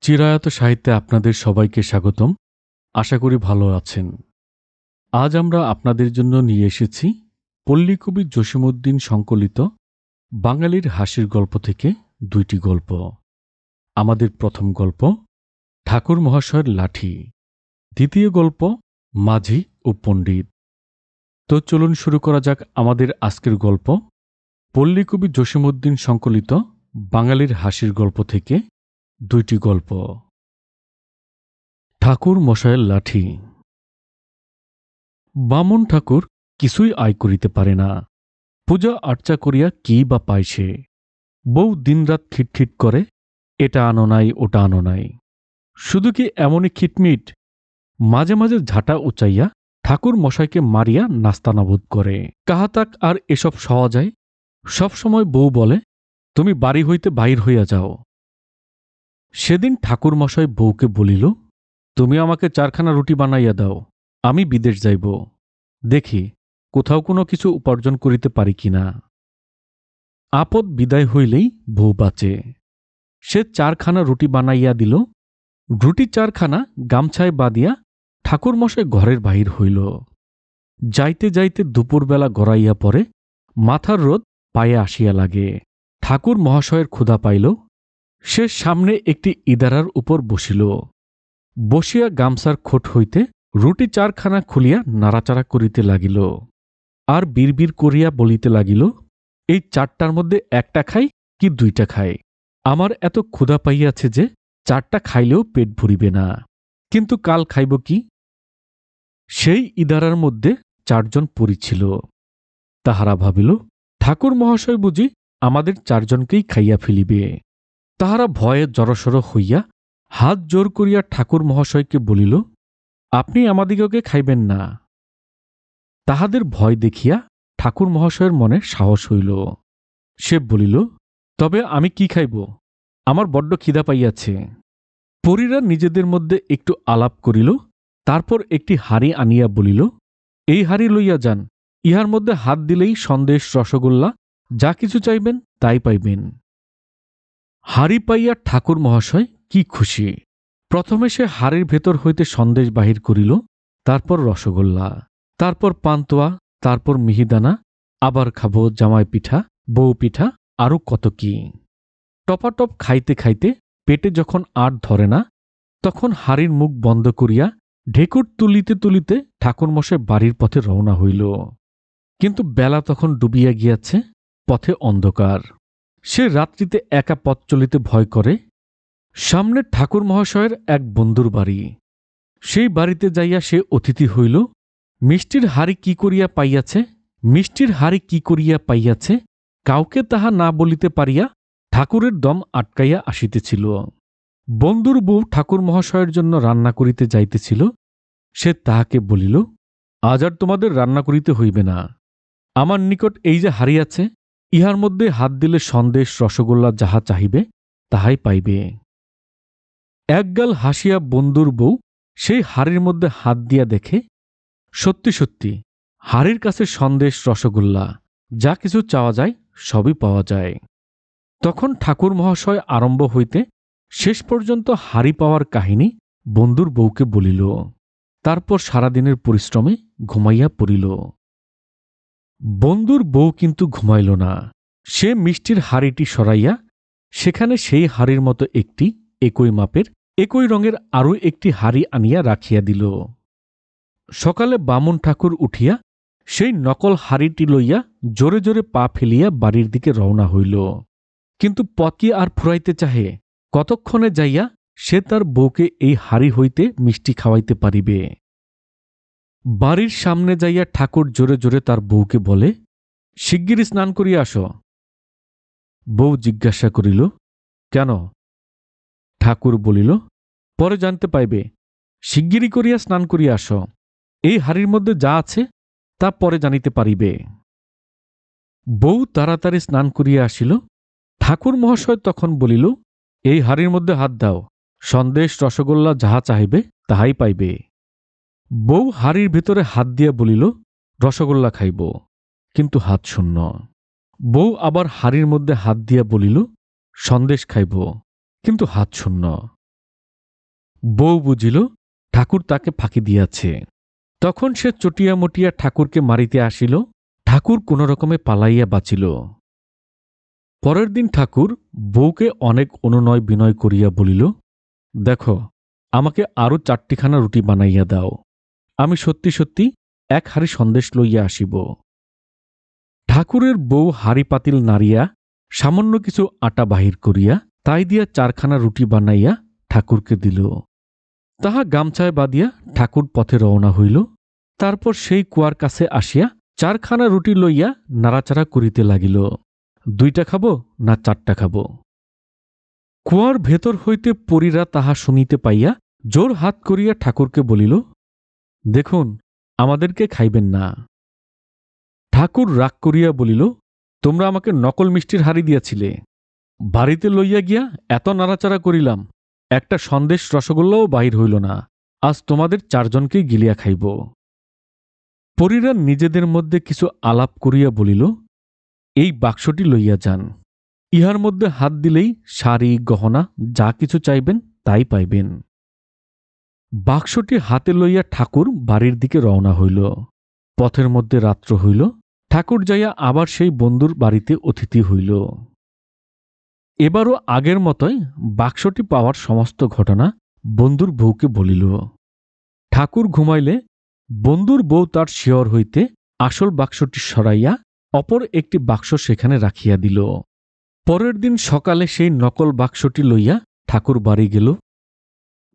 চিরায়ত সাহিত্যে আপনাদের সবাইকে স্বাগতম। আশা করি ভালো আছেন। আজ আমরা আপনাদের জন্য নিয়ে এসেছি পল্লীকবি জসীমউদ্দীন সংকলিত বাঙালির হাসির গল্প থেকে দুইটি গল্প। আমাদের প্রথম গল্প ঠাকুর মহাশয়ের লাঠি, দ্বিতীয় গল্প মাঝি ও পণ্ডিত। তো চলুন শুরু করা যাক আমাদের আজকের গল্প পল্লীকবি জসীমউদ্দীন সংকলিত বাঙালির হাসির গল্প থেকে দুইটি গল্প। ঠাকুর মশায়ের লাঠি। বামন ঠাকুর কিছুই আয় করিতে পারে না। পূজা আর্চা করিয়া কি বা পায় সে? বউ দিনরাত খিটখিট করে, এটা আনো নাই ওটা আনো নাই। শুধু কি এমনই খিটমিট? মাঝে মাঝে ঝাঁটা উচাইয়া ঠাকুর মশাইকে মারিয়া নাস্তানাবুদ করে। কাহাতাক আর এসব সওয়া যায়? সবসময় বউ বলে, তুমি বাড়ি হইতে বাহির হইয়া যাও। সেদিন ঠাকুর মশাই বউকে বলিল, তুমি আমাকে 4খানা রুটি বানাইয়া দাও, আমি বিদেশ যাইব, দেখি কোথাও কোনো কিছু উপার্জন করিতে পারি কিনা। আপদ বিদায় হইলেই বউ বাঁচে। সে 4খানা রুটি বানাইয়া দিল। রুটি 4খানা গামছায় বাঁধিয়া ঠাকুর মশাই ঘরের বাহির হইল। যাইতে যাইতে দুপুরবেলা গড়াইয়া পড়ে, মাথার রোদ পায়ে আসিয়া লাগে। ঠাকুর মহাশয়ের ক্ষুধা পাইল। সে সামনে একটি ইদারার উপর বসিল। বসিয়া গামছার খোট হইতে রুটি 4খানা খুলিয়া নাড়াচাড়া করিতে লাগিল। আর বিড়বিড় করিয়া বলিতে লাগিল, এই 4টার মধ্যে 1টা খাই কি 2টা খাই? আমার এত ক্ষুধা পাইয়াছে যে 4টা খাইলেও পেট ভরিবে না, কিন্তু কাল খাইব কি? সেই ইদারার মধ্যে 4জন পড়ি ছিল। তাহারা ভাবিল, ঠাকুর মহাশয় বুঝি আমাদের 4জনকেই খাইয়া ফেলিবে। তাহারা ভয়ে জড়সড় হইয়া হাত জোর করিয়া ঠাকুর মহাশয়কে বলিল, আপনি আমাদিগকে খাইবেন না। তাহাদের ভয় দেখিয়া ঠাকুর মহাশয়ের মনে সাহস হইল। সে বলিল, তবে আমি কি খাইব? আমার বড্ড খিদা পাইয়াছে। পরীরা নিজেদের মধ্যে একটু আলাপ করিল। তারপর একটি হাঁড়ি আনিয়া বলিল, এই হাঁড়ি লইয়া যান, ইহার মধ্যে হাত দিলেই সন্দেশ, রসগোল্লা যা কিছু চাইবেন তাই পাইবেন। হাঁড়ি পাইয়া ঠাকুর মহাশয় কি খুশি। প্রথমে সে হাঁড়ির ভেতর হইতে সন্দেশ বাহির করিল, তারপর রসগোল্লা, তারপর পান্তুয়া, তারপর মিহিদানা, আবার খাবো জামাই পিঠা, বউ পিঠা, আরও কত কি। টপাটপ খাইতে খাইতে পেটে যখন আর ধরে না, তখন হাঁড়ির মুখ বন্ধ করিয়া ঢেকুর তুলিতে তুলিতে ঠাকুরমশাই বাড়ির পথে রওনা হইল। কিন্তু বেলা তখন ডুবিয়া গিয়াছে, পথে অন্ধকার। সে রাত্রিতে একা পথ চলিতে ভয় করে। সামনে ঠাকুর মহাশয়ের এক বন্ধুর বাড়ি। সেই বাড়িতে যাইয়া সে অতিথি হইল। মিষ্টির হাঁড়ি কি করিয়া পাইয়াছে, মিষ্টির হাঁড়ি কি করিয়া পাইয়াছে, কাউকে তাহা না বলিতে পারিয়া ঠাকুরের দম আটকাইয়া আসিতেছিল। বন্ধুর বউ ঠাকুর মহাশয়ের জন্য রান্না করিতে যাইতেছিল। সে তাহাকে বলিল, আজ আর তোমাদের রান্না করিতে হইবে না। আমার নিকট এই যে হাঁড়ি আছে, ইহার মধ্যে হাত দিলে সন্দেশ, রসগোল্লা যাহা চাহিবে তাহাই পাইবে। একগাল হাসিয়া বন্ধুর বউ সেই হাঁড়ির মধ্যে হাত দিয়া দেখে, সত্যি সত্যি হাঁড়ির কাছে সন্দেশ, রসগোল্লা যা কিছু চাওয়া যায় সবই পাওয়া যায়। তখন ঠাকুর মহাশয় আরম্ভ হইতে শেষ পর্যন্ত হাঁড়ি পাওয়ার কাহিনী বন্ধুর বউকে বলিল। তারপর সারাদিনের পরিশ্রমে ঘুমাইয়া পড়িল। বন্ধুর বউ কিন্তু ঘুমাইল না। সে মিষ্টির হাঁড়িটি সরাইয়া সেখানে সেই হাঁড়ির মতো একটি একই মাপের, একই রঙের আরও একটি হাঁড়ি আনিয়া রাখিয়া দিল। সকালে বামুন ঠাকুর উঠিয়া সেই নকল হাঁড়িটি লইয়া জোরে জোরে পা ফেলিয়া বাড়ির দিকে রওনা হইল। কিন্তু পথ আর ফুরাইতে চাহে, কতক্ষণে যাইয়া সে তার বউকে এই হাঁড়ি হইতে মিষ্টি খাওয়াইতে পারিবে। বাড়ির সামনে যাইয়া ঠাকুর জোরে জোরে তার বউকে বলে, শিগগিরই স্নান করিয়া আসো। বউ জিজ্ঞাসা করিল, কেন? ঠাকুর বলিল, পরে জানতে পাইবে, শিগগিরই করিয়া স্নান করিয়া আসো। এই হাঁড়ির মধ্যে যা আছে তা পরে জানিতে পারিবে। বউ তাড়াতাড়ি স্নান করিয়া আসিল। ঠাকুর মহাশয় তখন বলিল, এই হাঁড়ির মধ্যে হাত দাও, সন্দেশ, রসগোল্লা যাহা চাহিবে তাহাই পাইবে। বউ হাঁড়ির ভিতরে হাত দিয়া বলিল, রসগোল্লা খাইব, কিন্তু হাত শূন্য। বউ আবার হাঁড়ির মধ্যে হাত দিয়া বলিল, সন্দেশ খাইব, কিন্তু হাত শূন্য। বউ বুঝিল ঠাকুর তাকে ফাঁকি দিয়াছে। তখন সে চটিয়া মটিয়া ঠাকুরকে মারিতে আসিল। ঠাকুর কোন রকমে পালাইয়া বাঁচিল। পরের দিন ঠাকুর বউকে অনেক অনুনয় বিনয় করিয়া বলিল, দেখো, আমাকে আরো 4টিখানা রুটি বানাইয়া দাও। আমি সত্যি সত্যি 1 হাঁড়ি সন্দেশ লইয়া আসিব। ঠাকুরের বউ হাঁড়ি পাতিল নাড়িয়া সামান্য কিছু আটা বাহির করিয়া তাই দিয়া 4খানা রুটি বানাইয়া ঠাকুরকে দিল। তাহা গামছায় বাঁধিয়া ঠাকুর পথে রওনা হইল। তারপর সেই কুয়ার কাছে আসিয়া 4খানা রুটি লইয়া নাড়াচাড়া করিতে লাগিল। 2টা খাব না 4টা খাব? কুয়ার ভেতর হইতে পরীরা তাহা শুনিতে পাইয়া জোর হাত করিয়া ঠাকুরকে বলিল, দেখুন, আমাদেরকে খাইবেন না। ঠাকুর রাগ করিয়া বলিল, তোমরা আমাকে নকল মিষ্টির হাড়ি দিয়াছিলে, বাড়িতে লইয়া গিয়া এত নাড়াচাড়া করিলাম, একটা সন্দেশ রসগোল্লাও বাহির হইল না। আজ তোমাদের 4জনকেই গিলিয়া খাইব। পরীরা নিজেদের মধ্যে কিছু আলাপ করিয়া বলিল, এই বাক্সটি লইয়া যান। ইহার মধ্যে হাত দিলেই শাড়ি গহনা যা কিছু চাইবেন তাই পাইবেন। বাক্সটি হাতে লইয়া ঠাকুর বাড়ির দিকে রওনা হইল। পথের মধ্যে রাত্র হইল। ঠাকুর যাইয়া আবার সেই বন্ধুর বাড়িতে অতিথি হইল। এবারও আগের মতোই বাক্সটি পাওয়ার সমস্ত ঘটনা বন্ধুর বউকে বলিল। ঠাকুর ঘুমাইলে বন্ধুর বউ তার শিয়র হইতে আসল বাক্সটি সরাইয়া অপর একটি বাক্স সেখানে রাখিয়া দিল। পরের দিন সকালে সেই নকল বাক্সটি লইয়া ঠাকুর বাড়ি গেল।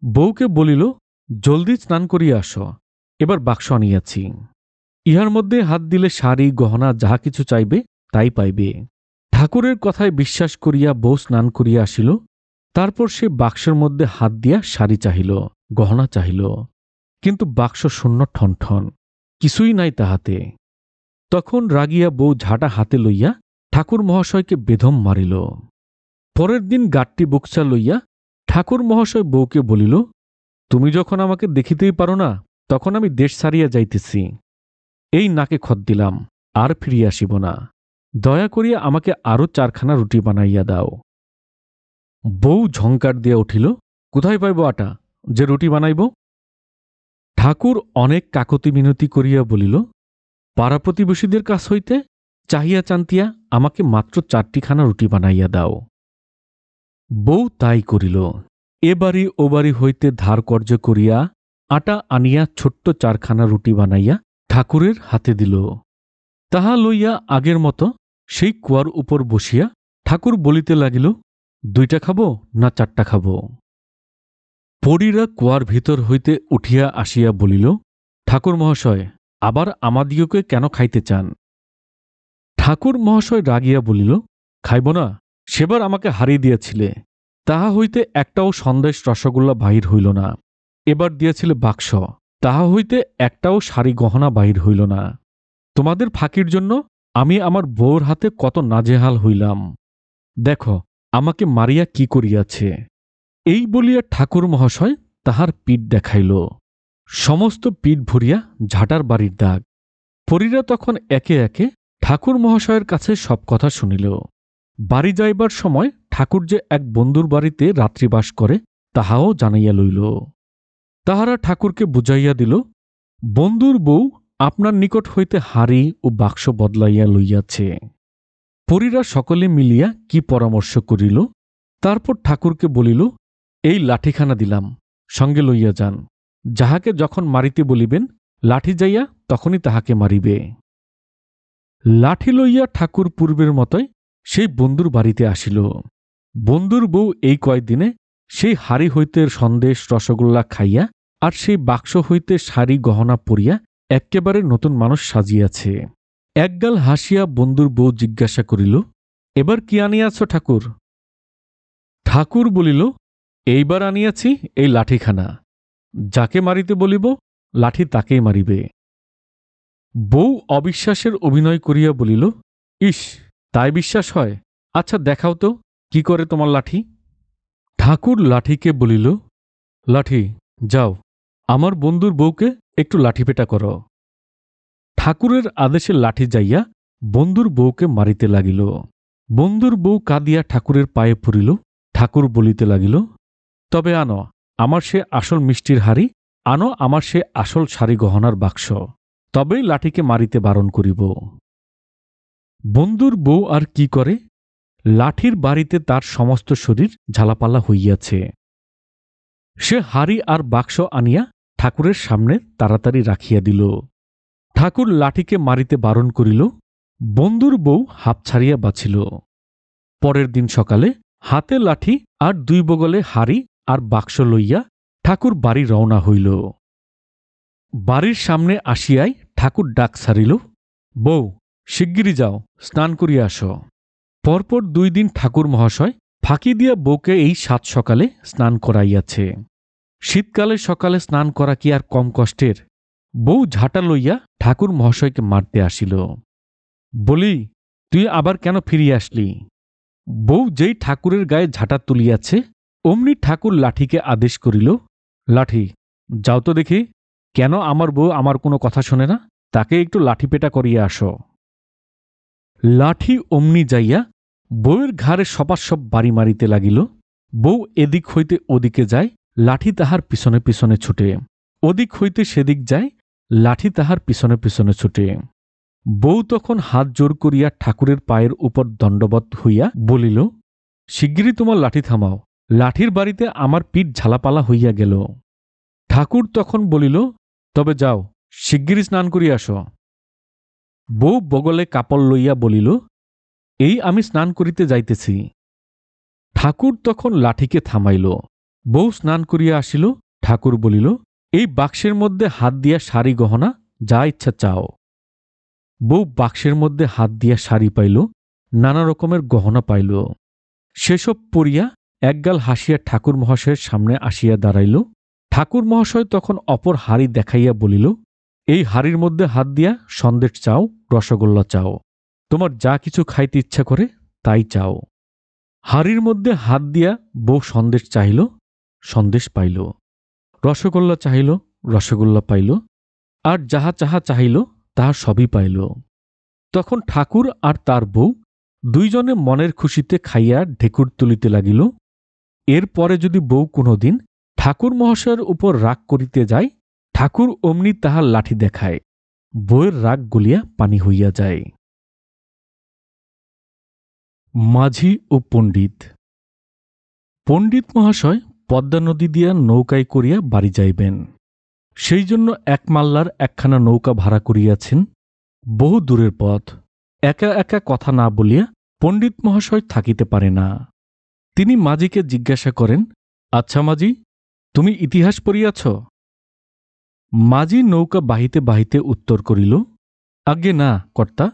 বউকে বলিল, জলদি স্নান করিয়া আস, এবার বাক্স আনিয়াছি। ইহার মধ্যে হাত দিলে শাড়ি গহনা যাহা কিছু চাইবে তাই পাইবে। ঠাকুরের কথায় বিশ্বাস করিয়া বউ স্নান করিয়া আসিল। তারপর সে বাক্সের মধ্যে হাত দিয়া শাড়ি চাহিল, গহনা চাহিল, কিন্তু বাক্স শূন্য ঠনঠন, কিছুই নাই তাহাতে। তখন রাগিয়া বউ ঝাঁটা হাতে লইয়া ঠাকুর মহাশয়কে বেধম মারিল। পরের দিন গাট্টি বুকচা লইয়া ঠাকুর মহাশয় বউকে বলিল, তুমি যখন আমাকে দেখিতেই পারো না, তখন আমি দেশ ছাড়িয়া যাইতেছি। এই নাকে খত দিলাম, আর ফিরিয়া আসিব না। দয়া করিয়া আমাকে আরো 4খানা রুটি বানাইয়া দাও। বউ ঝংকার দিয়া উঠিল, কোথায় পাইব আটা যে রুটি বানাইব? ঠাকুর অনেক কাকতি মিনতি করিয়া বলিল, পাড়া প্রতিবেশীদের কাছ হইতে চাহিয়া চান্তিয়া আমাকে মাত্র 4টিখানা রুটি বানাইয়া দাও। বউ তাই করিল। এ বাড়ি ও বাড়ি হইতে ধার কর্য করিয়া আটা আনিয়া ছোট্ট 4খানা রুটি বানাইয়া ঠাকুরের হাতে দিল। তাহা লইয়া আগের মতো সেই কুয়ার উপর বসিয়া ঠাকুর বলিতে লাগিল, 2টা খাব না 4টা খাব? পরীরা কুয়ার ভিতর হইতে উঠিয়া আসিয়া বলিল, ঠাকুর মহাশয়, আবার আমাদিগকে কেন খাইতে চান? ঠাকুর মহাশয় রাগিয়া বলিল, খাইব না? সেবার আমাকে হারিয়ে দিয়াছিলে, তাহা হইতে একটাও সন্দেশ রসগোল্লা বাহির হইল না। এবার দিয়াছিলে বাক্স, তাহা হইতে একটাও শাড়ি গহনা বাহির হইল না। তোমাদের ফাঁকির জন্য আমি আমার বউর হাতে কত নাজেহাল হইলাম। দেখো আমাকে মারিয়া কি করিয়াছে। এই বলিয়া ঠাকুর মহাশয় তাহার পিঠ দেখাইল। সমস্ত পিঠ ভরিয়া ঝাঁটার বাড়ির দাগ। পরীরা তখন একে একে ঠাকুর মহাশয়ের কাছে সব কথা শুনিল। বাড়ি যাইবার সময় ঠাকুর যে এক বন্ধুর বাড়িতে রাত্রিবাস করে তাহাও জানাইয়া লইল। তাহারা ঠাকুরকে বুঝাইয়া দিল, বন্ধুর বউ আপনার নিকট হইতে হাড়ি ও বাক্স বদলাইয়া লইয়াছে। পরীরা সকলে মিলিয়া কি পরামর্শ করিল। তারপর ঠাকুরকে বলিল, এই লাঠিখানা দিলাম, সঙ্গে লইয়া যান। যাহাকে যখন মারিতে বলিবেন লাঠি যাইয়া তখনই তাহাকে মারিবে। লাঠি লইয়া ঠাকুর পূর্বের মতোই সেই বন্ধুর বাড়িতে আসিল। বন্ধুর বউ এই কয়দিনে সেই হাড়ি হইতে সন্দেশ রসগোল্লা খাইয়া আর সেই বাক্স হইতে শাড়ি গহনা পরিয়া এক্কেবারে নতুন মানুষ সাজিয়াছে। একগাল হাসিয়া বন্ধুর বউ জিজ্ঞাসা করিল, এবার কি আনিয়াছ ঠাকুর? ঠাকুর বলিল, এইবার আনিয়াছি এই লাঠিখানা। যাকে মারিতে বলিব লাঠি তাকেই মারিবে। বউ অবিশ্বাসের অভিনয় করিয়া বলিল, ইস, তাই বিশ্বাস হয়? আচ্ছা দেখাও তো কি করে তোমার লাঠি। ঠাকুর লাঠিকে বলিল, লাঠি, যাও আমার বন্ধুর বউকে একটু লাঠিপেটা কর। ঠাকুরের আদেশে লাঠি যাইয়া বন্ধুর বউকে মারিতে লাগিল। বন্ধুর বউ কাঁদিয়া ঠাকুরের পায়ে পড়িল। ঠাকুর বলিতে লাগিল, তবে আনো, আমার সে আসল মিষ্টির হাড়ি, আনো আমার সে আসল শাড়ি গহনার বাক্স, তবেই লাঠিকে মারিতে বারণ করিব। বন্ধুর বউ আর কি করে? লাঠির বাড়িতে তার সমস্ত শরীর ঝালাপালা হইয়াছে। সে হাড়ি আর বাক্স আনিয়া ঠাকুরের সামনে তাড়াতাড়ি রাখিয়া দিল। ঠাকুর লাঠিকে মারিতে বারণ করিল, বন্ধুর বউ হাঁপ ছাড়িয়া বাঁচিল। পরের দিন সকালে হাতে লাঠি আর দুই বগলে হাড়ি আর বাক্স লইয়া ঠাকুর বাড়ি রওনা হইল। বাড়ির সামনে আসিয়াই ঠাকুর ডাক ছাড়িল, বউ, শিগগিরি যাও, স্নান করিয়া আস। পরপর 2 দিন ঠাকুর মহাশয় ফাঁকি দিয়া বউকে এই সাত সকালে স্নান করাইয়াছে। শীতকালে সকালে স্নান করা কি আর কম কষ্টের? বউ ঝাঁটা লইয়া ঠাকুর মহাশয়কে মারতে আসিল। বলি, তুই আবার কেন ফিরিয়া আসলি? বউ যেই ঠাকুরের গায়ে ঝাঁটা তুলিয়াছে অমনি ঠাকুর লাঠিকে আদেশ করিল, লাঠি, যাও তো দেখি, কেন আমার বউ আমার কোনো কথা শোনে না, তাকে একটু লাঠিপেটা করিয়া আসো। লাঠি অমনি যাইয়া বউয়ের ঘাড়ে সপাসপ বাড়ি মারিতে লাগিল। বউ এদিক হইতে ওদিকে যায়, লাঠি তাহার পিছনে পিছনে ছুটে। ওদিক হইতে সেদিক যায়, লাঠি তাহার পিছনে পিছনে ছুটে। বউ তখন হাত জোর করিয়া ঠাকুরের পায়ের উপর দণ্ডবৎ হইয়া বলিল, শিগগিরই তোমার লাঠি থামাও, লাঠির বাড়িতে আমার পিঠ ঝালাপালা হইয়া গেল। ঠাকুর তখন বলিল, তবে যাও, শিগগিরই স্নান করিয়া আস। বউ বগলে কাপড় লইয়া বলিল, এই আমি স্নান করিতে যাইতেছি। ঠাকুর তখন লাঠিকে থামাইল। বউ স্নান করিয়া আসিল। ঠাকুর বলিল, এই বাক্সের মধ্যে হাত দিয়া শাড়ি গহনা যা ইচ্ছা চাও। বউ বাক্সের মধ্যে হাত দিয়া শাড়ি পাইল, নানা রকমের গহনা পাইল। সেসব পরিয়া একগাল হাসিয়া ঠাকুর মহাশয়ের সামনে আসিয়া দাঁড়াইল। ঠাকুর মহাশয় তখন অপর হাড়ি দেখাইয়া বলিল, এই হাড়ির মধ্যে হাত দিয়া সন্দেশ চাও, রসগোল্লা চাও, তোমার যা কিছু খাইতে ইচ্ছা করে তাই চাও। হাড়ির মধ্যে হাত দিয়া বউ সন্দেশ চাহিল, সন্দেশ পাইল। রসগোল্লা চাহিল, রসগোল্লা পাইল। আর যাহা যাহা চাহিল তাহা সবই পাইল। তখন ঠাকুর আর তার বউ দুইজনে মনের খুশিতে খাইয়া ঢেকুর তুলিতে লাগিল। এরপরে যদি বউ কোনোদিন ঠাকুর মহাশয়ের উপর রাগ করিতে যায়, ঠাকুর অমনি তাহার লাঠি দেখায়, বউয়ের রাগ গলিয়া পানি হইয়া যায়। মাঝি ও পণ্ডিত। পণ্ডিত মহাশয় পদ্মা নদী দিয়া নৌকায় করিয়া বাড়ি যাইবেন। সেই জন্য এক মাল্লার একখানা নৌকা ভাড়া করিয়াছেন। বহু দূরের পথ। একা একা কথা না বলিয়া পণ্ডিত মহাশয় থাকিতে পারে না। তিনি মাঝিকে জিজ্ঞাসা করেন, আচ্ছা মাঝি, তুমি ইতিহাস পড়িয়াছ? মাঝি নৌকা বাহিতে বাহিতে উত্তর করিল, আজ্ঞে না কর্তা।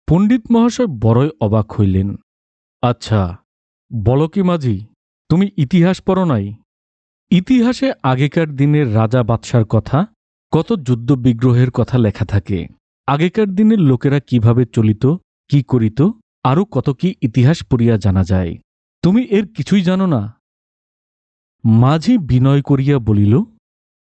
পণ্ডিত মহাশয় বড়ই অবাক হইলেন। আচ্ছা, বলো কি মাঝি, তুমি ইতিহাস পড়ো নাই? ইতিহাসে আগেকার দিনের রাজা বাদশার কথা, কত যুদ্ধ বিগ্রহের কথা লেখা থাকে। আগেকার দিনের লোকেরা কিভাবে চলিত, কি করিত, আরও কত কি ইতিহাস পড়িয়া জানা যায়। তুমি এর কিছুই জানো না? মাঝি বিনয় করিয়া বলিল,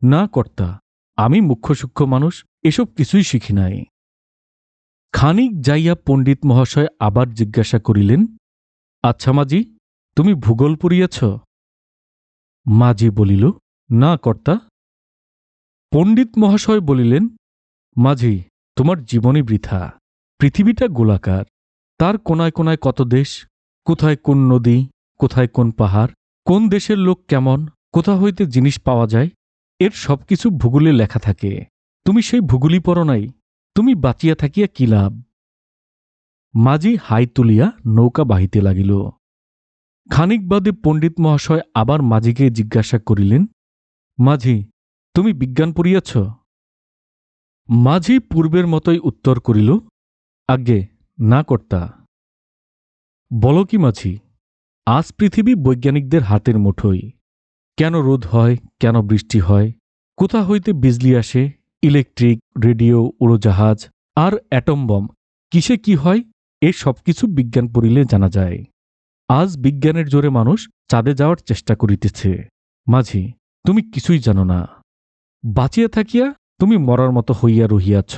না কর্তা, আমি মুখ্য সূক্ষ্ম মানুষ, এসব কিছুই শিখি নাই। খানিক যাইয়া পণ্ডিত মহাশয় আবার জিজ্ঞাসা করিলেন, আচ্ছা মাঝি, তুমি ভূগোল পড়িয়াছ? মাঝি বলিল, না কর্তা। পণ্ডিত মহাশয় বলিলেন, মাঝি, তোমার জীবনই বৃথা। পৃথিবীটা গোলাকার, তার কোনায় কোনায় কত দেশ, কোথায় কোন নদী, কোথায় কোন পাহাড়, কোন দেশের লোক কেমন, কোথা হইতে জিনিস পাওয়া যায়, এর সবকিছু ভূগোলে লেখা থাকে। তুমি সেই ভূগোলই পড়ো নাই, তুমি বাঁচিয়া থাকিয়া কি লাভ? মাঝি হাই তুলিয়া নৌকা বাহিতে লাগিল। খানিক বাদে পণ্ডিত মহাশয় আবার মাঝিকে জিজ্ঞাসা করিলেন, মাঝি, তুমি বিজ্ঞান পড়িয়াছ? মাঝি পূর্বের মতোই উত্তর করিল, আজ্ঞে না কর্তা। বলো কি মাঝি, আজ পৃথিবী বৈজ্ঞানিকদের হাতের মুঠোয়। কেন রোদ হয়, কেন বৃষ্টি হয়, কোথা হইতে বিজলি আসে, ইলেকট্রিক, রেডিও, উড়োজাহাজ আর অ্যাটম বম, কিসে কি হয়, এ সবকিছু বিজ্ঞান পড়িলে জানা যায়। আজ বিজ্ঞানের জোরে মানুষ চাঁদে যাওয়ার চেষ্টা করিতেছে। মাঝি, তুমি কিছুই জানো না। বাঁচিয়া থাকিয়া তুমি মরার মতো হইয়া রহিয়াছ,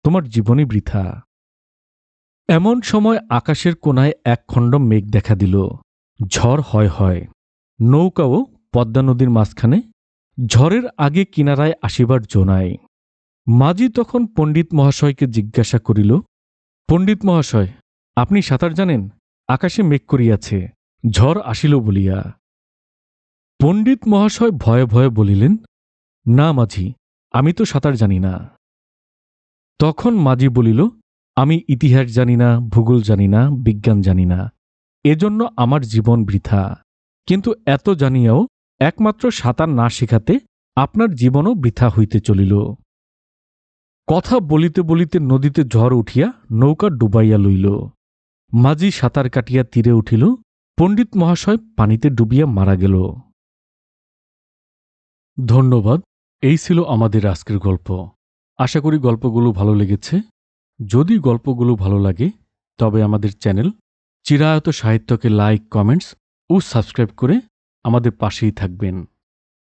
তোমার জীবনই বৃথা। এমন সময় আকাশের কোণায় এক খণ্ড মেঘ দেখা দিল। ঝড় হয় হয়, নৌকাও পদ্মা নদীর মাঝখানে ঝড়ের আগে কিনারায় আসিবার জো নাই। মাঝি তখন পণ্ডিত মহাশয়কে জিজ্ঞাসা করিল, পণ্ডিত মহাশয়, আপনি সাঁতার জানেন? আকাশে মেঘ করিয়াছে, ঝড় আসিল বলিয়া। পণ্ডিত মহাশয় ভয়ে ভয়ে বলিলেন, না মাঝি, আমি তো সাঁতার জানি না। তখন মাঝি বলিল, আমি ইতিহাস জানি না, ভূগোল জানি না, বিজ্ঞান জানি না, এজন্য আমার জীবন বৃথা। কিন্তু এত জানিয়াও একমাত্র সাঁতার না শেখাতে আপনার জীবনও বৃথা হইতে চলিল। কথা বলিতে বলিতে নদীতে ঝড় উঠিয়া নৌকা ডুবাইয়া লইল। মাঝি সাঁতার কাটিয়া তীরে উঠিল, পণ্ডিত মহাশয় পানিতে ডুবিয়া মারা গেল। ধন্যবাদ। এই ছিল আমাদের আজকের গল্প। আশা করি গল্পগুলো ভালো লেগেছে। যদি গল্পগুলো ভালো লাগে তবে আমাদের চ্যানেল চিরায়ত সাহিত্যকে লাইক, কমেন্টস ও সাবস্ক্রাইব করে আমাদের পাশেই থাকবেন।